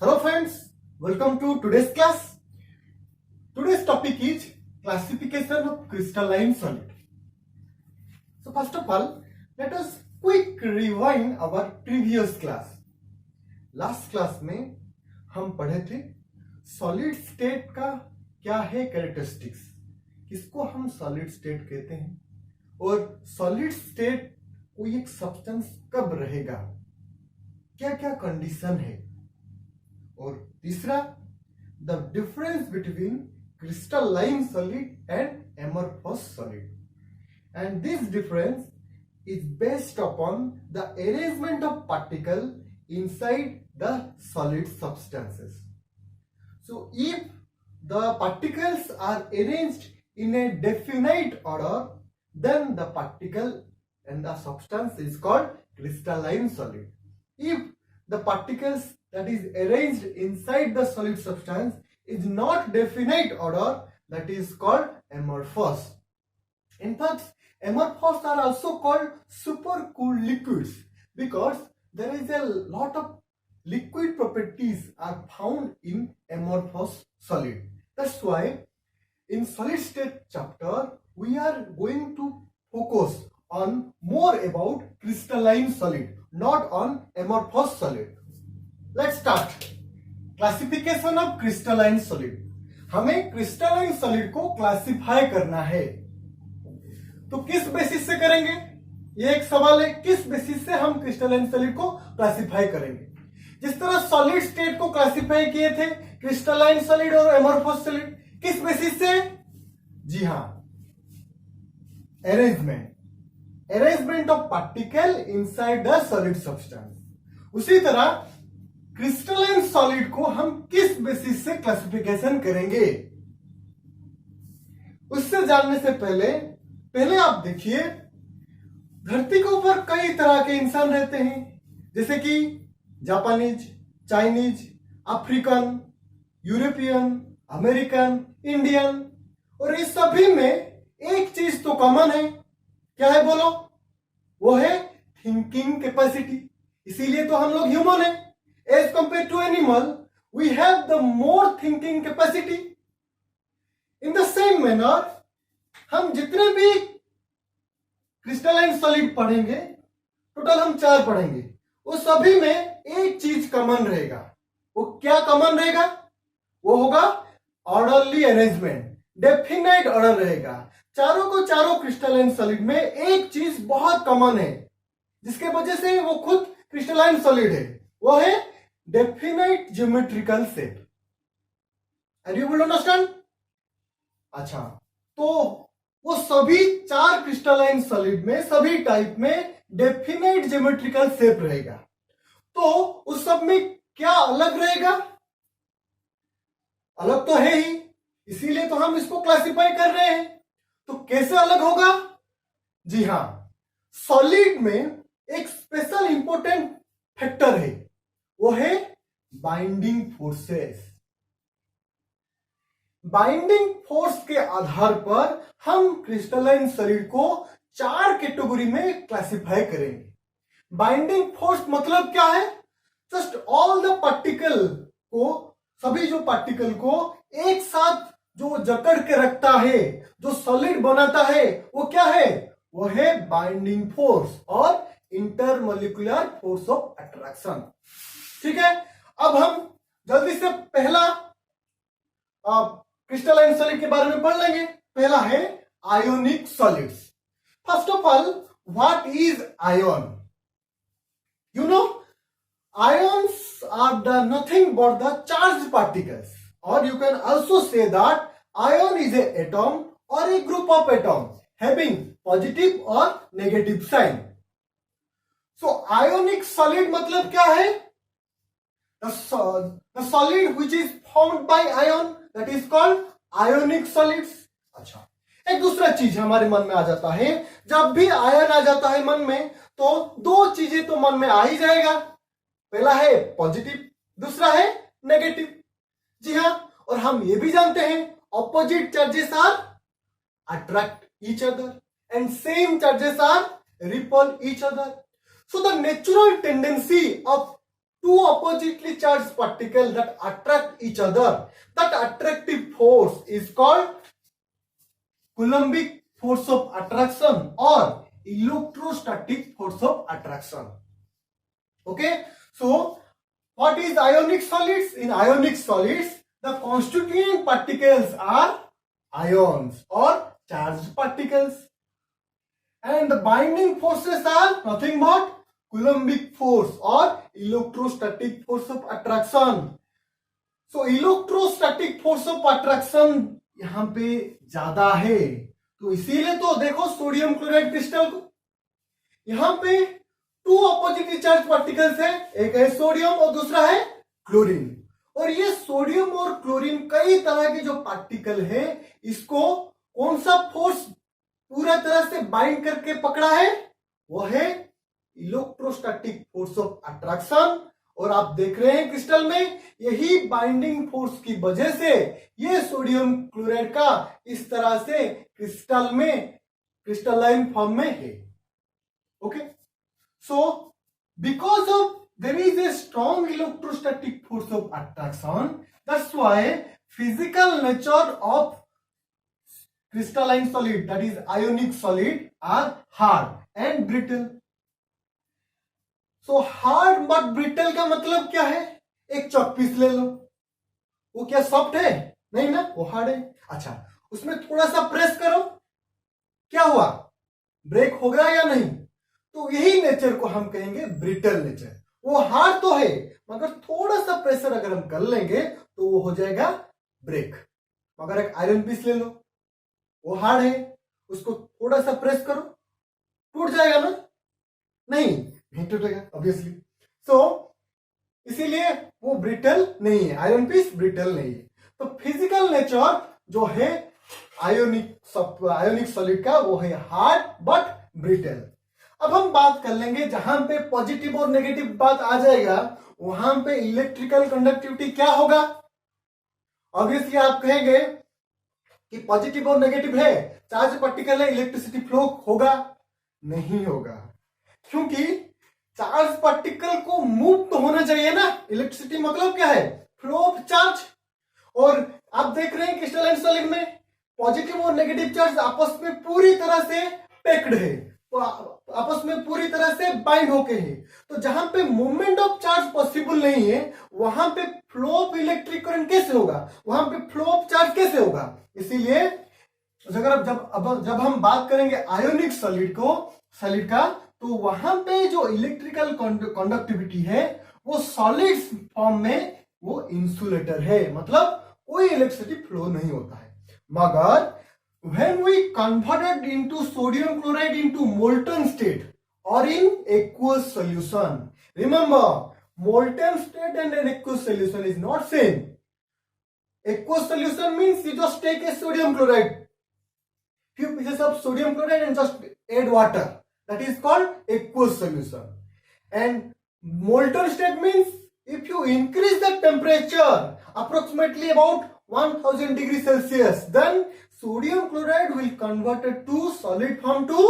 Hello friends, welcome to today's class. Today's topic is classification of crystalline solid. So first of all, let us quick rewind our previous class. Last class में हम पढ़े थे solid state का क्या है characteristics, किसको हम solid state कहते हैं और सॉलिड स्टेट कोई एक सब्सटेंस कब रहेगा, क्या क्या कंडीशन है, और तीसरा the difference between crystalline solid and amorphous solid, and this difference is based upon the arrangement of particle inside the solid substances. So if the particles are arranged in a definite order, then the particle and the substance is called crystalline solid. If the particles that is arranged inside the solid substance is not definite order, that is called amorphous. In fact, amorphous are also called supercooled liquids because there is a lot of liquid properties are found in amorphous solid. That's why in solid state chapter we are going to focus on more about crystalline solid, not on amorphous solid. Let's start. Classification of crystalline solid. हमें crystalline solid को classify करना है, तो किस basis से करेंगे, ये एक सवाल है। किस बेसिस से हम क्रिस्टलाइन सॉलिड को क्लासिफाई करेंगे? जिस तरह सॉलिड स्टेट को क्लासिफाई किए थे क्रिस्टलाइन सॉलिड और एमोर्फस सॉलिड, किस बेसिस से? जी हां, arrangement of particle inside the solid substance. उसी तरह क्रिस्टलाइन सॉलिड को हम किस बेसिस से क्लासिफिकेशन करेंगे, उससे जानने से पहले आप देखिए, धरती के ऊपर कई तरह के इंसान रहते हैं, जैसे कि Japanese, Chinese, African, European, American, Indian, और इस सभी में एक चीज तो कॉमन है। क्या है बोलो? वो है थिंकिंग कैपेसिटी। इसीलिए तो हम लोग ह्यूमन है। As compare to animal we have the more thinking capacity. In the same manner हम जितने भी क्रिस्टलाइन सॉलिड पढ़ेंगे, टोटल हम 4 पढ़ेंगे, वो सभी में एक चीज कॉमन रहेगा। वो क्या कॉमन रहेगा? वो होगा ऑर्डरली अरेंजमेंट, डेफिनाइट ऑर्डर रहेगा। चारों को चारों क्रिस्टलाइन सॉलिड में एक चीज बहुत कॉमन है, जिसके वजह से वो खुद क्रिस्टलाइन सॉलिड है, वो है definite geometrical shape. And you will understand. अच्छा, तो वो सभी 4 क्रिस्टलाइन सॉलिड में सभी टाइप में डेफिनाइट ज्योमेट्रिकल शेप रहेगा। तो उस सब में क्या अलग रहेगा? अलग तो है ही, इसीलिए तो हम इसको क्लासिफाई कर रहे हैं। तो कैसे अलग होगा? जी हां, सॉलिड में एक स्पेशल इंपॉर्टेंट फैक्टर है, वो है बाइंडिंग फोर्सेस। बाइंडिंग फोर्स के आधार पर हम क्रिस्टलाइन सॉलिड को 4 कैटेगरी में क्लासिफाई करेंगे। बाइंडिंग फोर्स मतलब क्या है? जस्ट ऑल द पार्टिकल को, सभी जो पार्टिकल को एक साथ जो जकड़ के रखता है, जो सॉलिड बनाता है, वो क्या है? वो है बाइंडिंग फोर्स और इंटरमोलिकुलर फोर्स ऑफ अट्रैक्शन। ठीक है, अब हम जल्दी से पहला क्रिस्टलाइन सॉलिड के बारे में पढ़ लेंगे। पहला है ionic solids. First of all, what is ion? You know, ions are the nothing but the charged particles, और you can also say that ion is a atom or a group of atoms having positive or negative sign. So ionic solid मतलब क्या है? The solid which is formed by ion, that is called ionic solids. अच्छा, एक दूसरा चीज हमारे मन में आ जाता है, जब भी आयन आ जाता है मन में, तो 2 चीजें तो मन में आ ही जाएगा। पहला है पॉजिटिव, दूसरा है नेगेटिव। जी हाँ, और हम ये भी जानते हैं opposite charges are attract each other and same charges are repel each other. So the natural tendency of two oppositely charged particles that attract each other, that attractive force is called Coulombic force of attraction or electrostatic force of attraction. Okay, so what is ionic solids? In ionic solids, the constituent particles are ions or charged particles, and the binding forces are nothing but Coulombic force or electrostatic force of attraction. So electrostatic force of attraction यहाँ पे ज्यादा है, तो इसीलिए तो देखो sodium chloride crystal को यहाँ पे टू अपोजिटली चार्ज पार्टिकल्स है, एक है सोडियम और दूसरा है क्लोरीन, और ये सोडियम और क्लोरीन कई तरह के जो पार्टिकल है इसको कौन सा फोर्स पूरा तरह से बाइंड करके पकड़ा है, वो है इलेक्ट्रोस्टैटिक फोर्स ऑफ अट्रैक्शन। और आप देख रहे हैं क्रिस्टल में यही बाइंडिंग फोर्स की वजह से ये सोडियम क्लोराइड का इस तरह से क्रिस्टल में क्रिस्टलाइन फॉर्म में है। Okay, so because of there is a strong electrostatic force of attraction, that's why physical nature of crystalline solid, that is ionic solid, are hard and brittle. So hard but brittle का मतलब क्या है? एक chalk piece ले लो, वो क्या soft है? नहीं ना, वो हार्ड है। अच्छा, उसमें थोड़ा सा प्रेस करो, क्या हुआ? ब्रेक हो गया या नहीं? तो यही नेचर को हम कहेंगे ब्रिटल नेचर। वो हार्ड तो है मगर थोड़ा सा प्रेशर अगर हम कर लेंगे तो वो हो जाएगा ब्रेक। मगर एक आयरन पीस ले लो, वो हार्ड है, उसको थोड़ा सा प्रेस करो, टूट जाएगा ना? नहीं टूटेगा ऑब्वियसली। सो इसीलिए वो ब्रिटल नहीं है, आयरन पीस ब्रिटल नहीं है। तो फिजिकल नेचर जो है आयोनिक सॉलिड का वो है हार्ड बट ब्रिटल। अब हम बात कर लेंगे जहां पे पॉजिटिव और नेगेटिव बात आ जाएगा वहां पे इलेक्ट्रिकल कंडक्टिविटी क्या होगा। ऑब्वियसली आप कहेंगे कि पॉजिटिव और नेगेटिव है, चार्ज पार्टिकल है, इलेक्ट्रिसिटी फ्लो होगा? नहीं होगा, क्योंकि चार्ज पार्टिकल को मूव तो होना चाहिए ना। इलेक्ट्रिसिटी मतलब क्या है? Flow of charge. और आप देख रहे हैं क्रिस्टलाइन सॉलिड में पॉजिटिव और नेगेटिव चार्ज आपस में पूरी तरह से पैक्ड है, तो आपस में पूरी तरह से बाइंड होके है। तो जहां पे मूवमेंट ऑफ चार्ज पॉसिबल नहीं है वहां पे फ्लो ऑफ इलेक्ट्रिक करंट कैसे होगा, वहां पे फ्लो ऑफ चार्ज कैसे होगा? इसीलिए अगर जब हम बात करेंगे आयोनिक सॉलिड का, तो वहां पे जो इलेक्ट्रिकल कंडक्टिविटी है वो सॉलिड फॉर्म में वो इंसुलेटर है, मतलब कोई इलेक्ट्रिसिटी फ्लो नहीं होता है। मगर when we converted into sodium chloride into molten state or in aqueous solution, remember molten state and an aqueous solution is not same. Aqueous solution means you just take a sodium chloride, few pieces of sodium chloride and just add water, that is called aqueous solution. And molten state means if you increase the temperature approximately about 1000 degrees Celsius, then sodium chloride will convert it to solid form to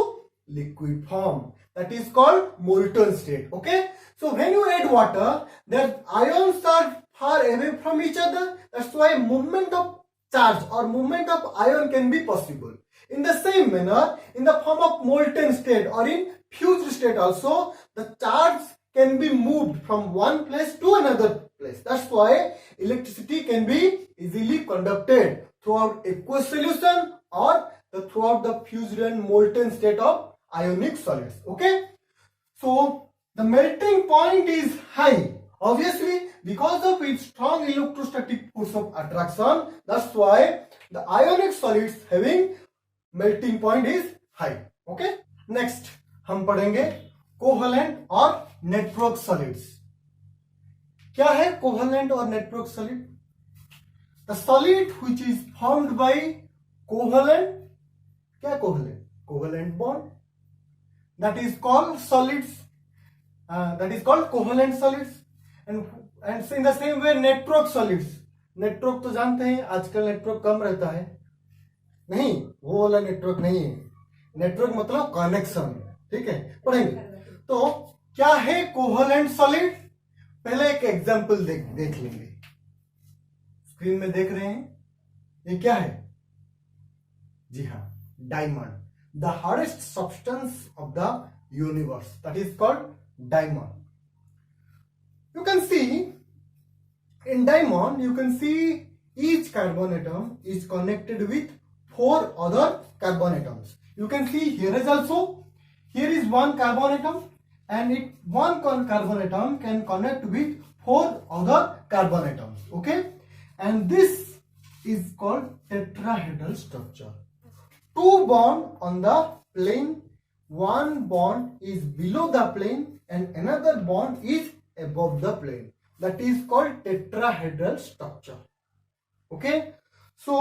liquid form, that is called molten state. Okay, so when you add water, their ions are far away from each other, that's why movement of charge or movement of ion can be possible. In the same manner, in the form of molten state or in fused state also, the charge can be moved from one place to another place. That's why electricity can be easily conducted throughout aqueous solution or throughout the fused and molten state of ionic solids. Okay, so the melting point is high, obviously because of its strong electrostatic force of attraction. That's why the ionic solids having melting point is high. Okay, next हम पढ़ेंगे covalent और network solids. क्या है covalent और network solid? The solid which is formed by covalent, क्या covalent bond, that is called solids, that is called covalent solids. And in the same way network solids, network तो जानते हैं आजकल network कम रहता है, नहीं वो वाला नेटवर्क नहीं है, नेटवर्क मतलब कनेक्शन, ठीक है, पढ़ेंगे। तो क्या है कोवेलेंट सॉलिड? पहले एक एग्जांपल देख लेंगे। स्क्रीन में देख रहे हैं, ये क्या है? जी हाँ, diamond, the hardest substance of the universe, that is called diamond. You can see in diamond, you can see each carbon atom is connected with 4 other carbon atoms. You can see here is also, here is one carbon atom and one carbon atom can connect with 4 other carbon atoms. Okay, and this is called tetrahedral structure. 2 bonds on the plane, one bond is below the plane and another bond is above the plane, that is called tetrahedral structure. Okay, so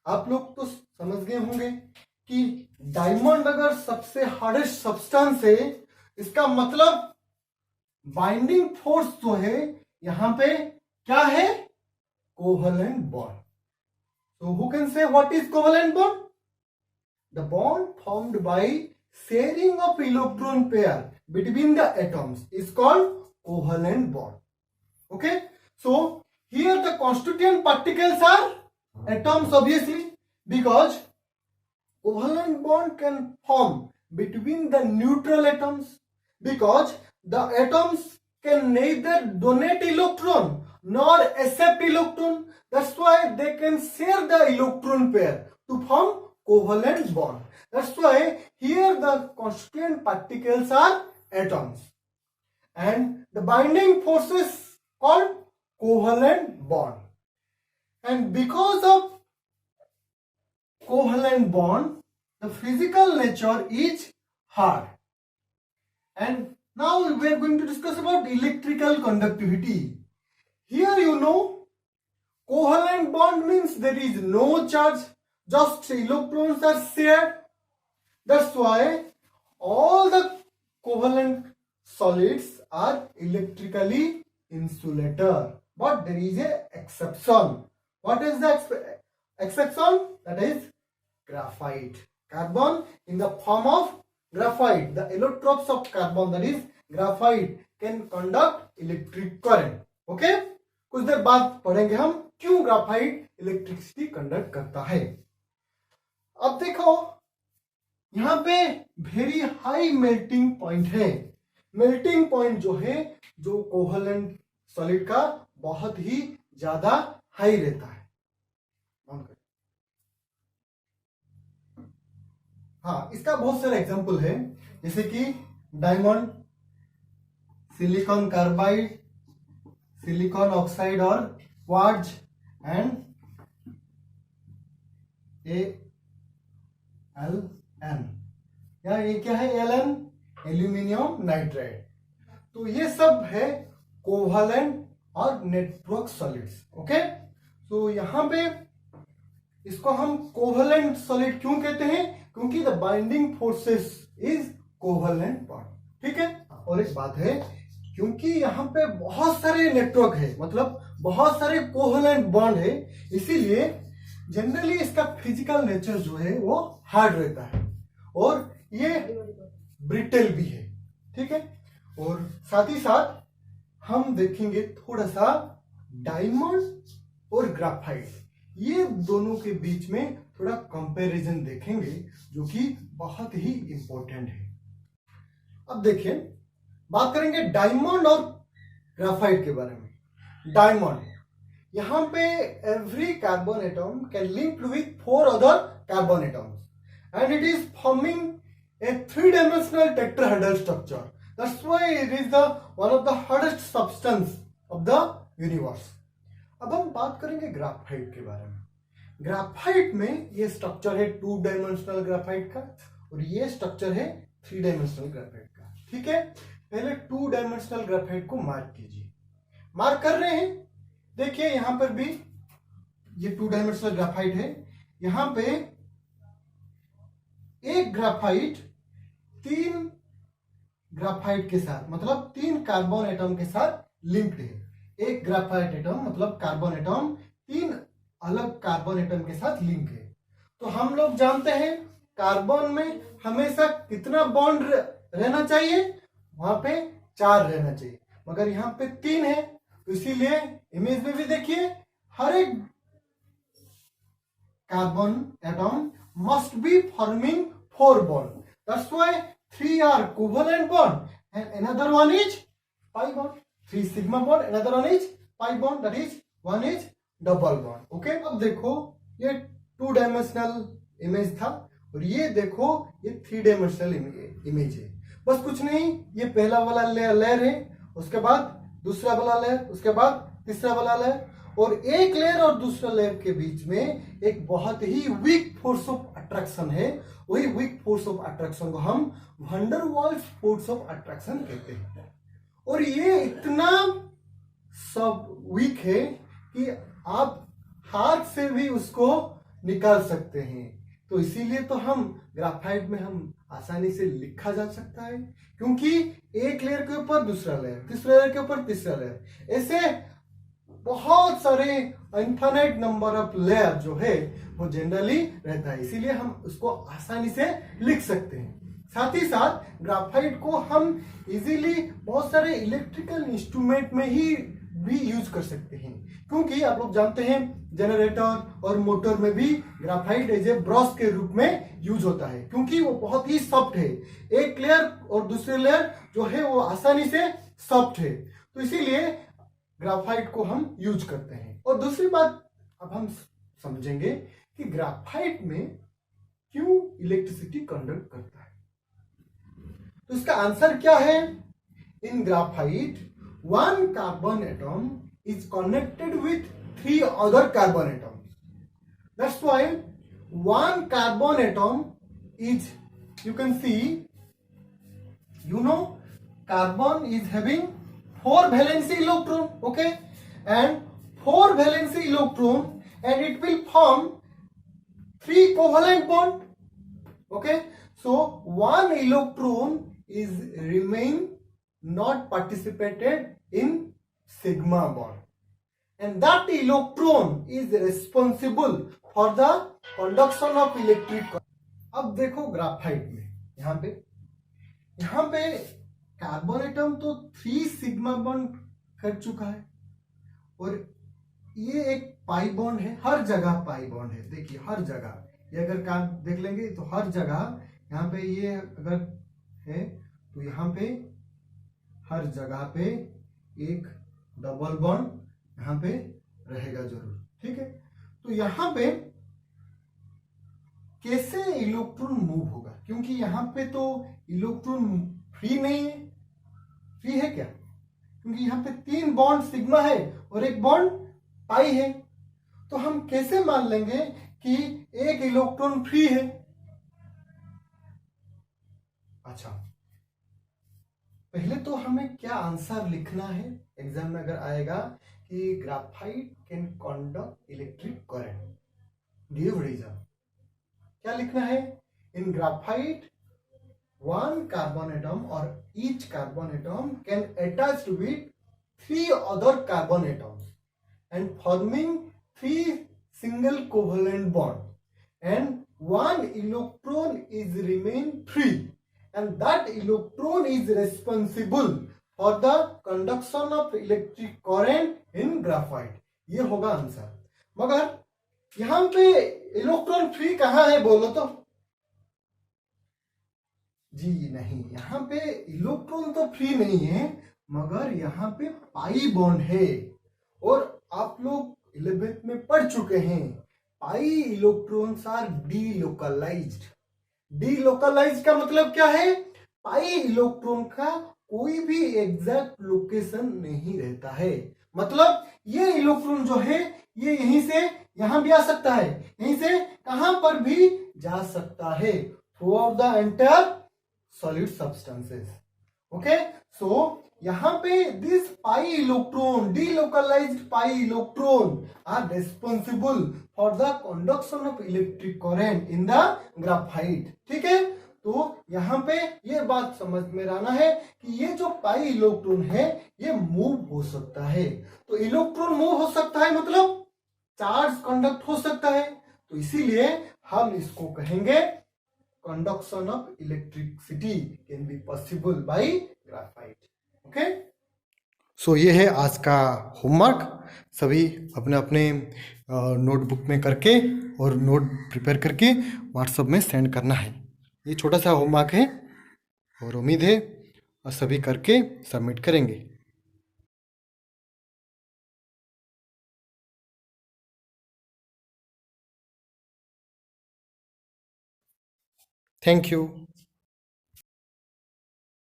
आप लोग तो समझ गए होंगे कि diamond अगर सबसे hardest substance है, इसका मतलब बाइंडिंग फोर्स जो है यहां पे क्या है? Covalent bond. So who can say what is covalent bond? The bond formed by sharing of electron pair between the atoms is called covalent bond. Okay, so here the constituent particles are atoms, obviously, because covalent bond can form between the neutral atoms, because the atoms can neither donate electron nor accept electron. That's why they can share the electron pair to form covalent bond. That's why here the constituent particles are atoms. And the binding force is called covalent bond. And because of covalent bond, the physical nature is hard. And now we are going to discuss about electrical conductivity. Here you know, covalent bond means there is no charge, just electrons are shared. That's why all the covalent solids are electrically insulator. But there is a exception. What is the exception? That is graphite. Carbon in the form of graphite. The allotropes of carbon, that is graphite, can conduct electric current. Okay? कुछ देर बाद पढ़ेंगे हम क्यों graphite electricity conduct करता है। अब देखो यहां पे वेरी हाई मेल्टिंग पॉइंट है। मेल्टिंग पॉइंट जो है, जो कोवेलेंट सॉलिड का बहुत ही ज्यादा हाई रहता है। हाँ, इसका बहुत सारे एग्जांपल है, जैसे कि diamond, silicon carbide, silicon oxide और क्वार्ट्ज एंड AlN, या ये क्या है? Ln, aluminium nitride. तो ये सब है कोवेलेंट और नेटवर्क सॉलिड्स। ओके, तो यहां पे इसको हम कोवेलेंट सॉलिड क्यों कहते हैं? क्योंकि the binding forces is covalent bond. ठीक है, और एक बात है, क्योंकि यहाँ पे बहुत सारे नेटवर्क है, मतलब बहुत सारे कोवेलेंट बॉन्ड है, इसीलिए जनरली इसका फिजिकल नेचर जो है वो हार्ड रहता है और ये ब्रिटल भी है। ठीक है, और साथ ही साथ हम देखेंगे थोड़ा सा डायमंड और ग्राफाइट, ये दोनों के बीच में थोड़ा कंपैरिजन देखेंगे जो कि बहुत ही इंपॉर्टेंट है। अब देखिए, बात करेंगे डायमंड और ग्राफाइट के बारे में। डायमंड, यहां पे every carbon atom can linked with 4 other carbon atoms and it is forming a 3-dimensional tetrahedral structure. That's why it is the one of the hardest substance of the universe. अब हम बात करेंगे graphite के बारे में। Graphite में ये structure है 2-dimensional ग्राफाइट का और ये स्ट्रक्चर है 3-dimensional ग्राफाइट का। ठीक है, पहले 2-dimensional ग्राफाइट को मार्क कीजिए। मार्क कर रहे हैं, देखिए यहां पर भी ये 2-dimensional ग्राफाइट है। यहां पे एक ग्राफाइट 3 ग्राफाइट के साथ, मतलब 3 कार्बन एटम के साथ लिंक्ड है। एक ग्राफाइट एटम मतलब कार्बन एटम 3 अलग कार्बन एटम के साथ लिंक है। तो हम लोग जानते हैं कार्बन में हमेशा कितना बॉन्ड रहना चाहिए? वहां पे 4 रहना चाहिए, मगर यहाँ पे 3 है, तो इसीलिए इमेज में भी देखिए हर एक carbon atom must be forming 4 bond. That's why 3 are covalent bond and another one is pi bond. 3 sigma bond, another one is pi bond, that is one is double bond. Okay, अब देखो ये 2 dimensional image था और ये देखो ये 3 dimensional image है। बस कुछ नहीं, ये पहला वाला लेयर है, उसके बाद दूसरा वाला लेयर, उसके बाद तीसरा वाला लेयर, और एक लेयर और दूसरा लेयर के बीच में एक बहुत ही वीक फोर्स ऑफ अट्रैक्शन है। वही वीक फोर्स ऑफ अट्रैक्शन को हम वंडरवाल्स फोर्स ऑफ अट्रैक्शन कहते हैं। और ये इतना सब वीक है कि आप हाथ से भी उसको निकाल सकते हैं। तो इसीलिए तो हम ग्राफाइट में हम आसानी से लिखा जा सकता है, क्योंकि एक लेयर के ऊपर दूसरा लेयर, तीसरे लेयर के ऊपर तीसरा लेयर, ऐसे बहुत सारे इनफाइनाइट नंबर ऑफ लेयर जो है वो जनरली रहता है, इसीलिए हम उसको आसानी से लिख सकते हैं। साथ ही साथ ग्राफाइट को हम इजीली बहुत सारे इलेक्ट्रिकल इंस्ट्रूमेंट में ही भी यूज कर सकते हैं, क्योंकि आप लोग जानते हैं जनरेटर और मोटर में भी ग्राफाइट एज ए ब्रश के रूप में यूज होता है, क्योंकि वो बहुत ही सॉफ्ट है। एक लेयर और दूसरे लेयर जो है वो आसानी से सॉफ्ट है, तो इसीलिए ग्राफाइट को हम यूज करते हैं। और दूसरी बात अब हम समझेंगे कि ग्राफाइट में क्यों इलेक्ट्रिसिटी कंडक्ट करता है। तो इसका आंसर क्या है? In graphite one carbon atom is connected with 3 other carbon atoms. That's why one carbon atom is, you can see, carbon is having 4 valency electron, okay, and 4 valency electron, and it will form 3 covalent bond, okay. So one electron is remain not participated in sigma bond, and that electron is responsible for the conduction of electric current. अब देखो graphite में यहाँ पे carbon atom तो 3 sigma bond कर चुका है, और ये एक पाई बॉन्ड है, हर जगह पाई बॉन्ड है। देखिए हर जगह, ये अगर काम देख लेंगे तो हर जगह यहाँ पे ये अगर है तो यहाँ पे हर जगह पे एक डबल बॉन्ड यहाँ पे रहेगा जरूर, ठीक है। तो यहाँ पे कैसे इलेक्ट्रॉन मूव होगा, क्योंकि यहाँ पे तो इलेक्ट्रॉन फ्री नहीं है। फ्री है क्या? क्योंकि यहाँ पे 3 बॉन्ड सिग्मा है और एक बॉन्ड पाई है, तो हम कैसे मान लेंगे कि एक इलेक्ट्रॉन फ्री है? अच्छा, पहले तो हमें क्या आंसर लिखना है एग्जाम में अगर आएगा कि graphite can conduct electric current, give reason. क्या लिखना है? In graphite one carbon atom or each carbon atom can attach with 3 other carbon atoms and forming 3 single covalent bond, and one electron is remain free, and that electron is responsible for the conduction of electric current in graphite. ये होगा answer. मगर यहाँ पे electron free कहाँ है बोलो तो? जी नहीं, यहाँ पे इलेक्ट्रॉन तो फ्री नहीं है, मगर यहाँ पे पाई बॉन्ड है। और आप लोग 11th में पढ़ चुके हैं, pi electrons are delocalized. Delocalized का मतलब क्या है? पाई इलेक्ट्रॉन का कोई भी एग्जैक्ट लोकेशन नहीं रहता है। मतलब ये इलेक्ट्रॉन जो है ये यहीं से यहां भी आ सकता है, यहीं से कहां पर भी जा सकता है, through out the entire solid substances. Okay, so यहाँ पे this pi electron, delocalized pi electron are responsible for the conduction of electric current in the graphite. ठीक है, तो यहाँ पे ये बात समझ में आना है कि ये जो पाई इलेक्ट्रॉन है ये मूव हो सकता है। तो इलेक्ट्रॉन मूव हो सकता है मतलब चार्ज कंडक्ट हो सकता है, तो इसीलिए हम इसको कहेंगे conduction of electricity can be possible by graphite. Okay, सो ये है आज का होमवर्क। सभी अपने अपने नोटबुक में करके और नोट प्रिपेयर करके व्हाट्सएप में सेंड करना है। ये छोटा सा होमवर्क है और उम्मीद है सभी करके सबमिट करेंगे। Thank you.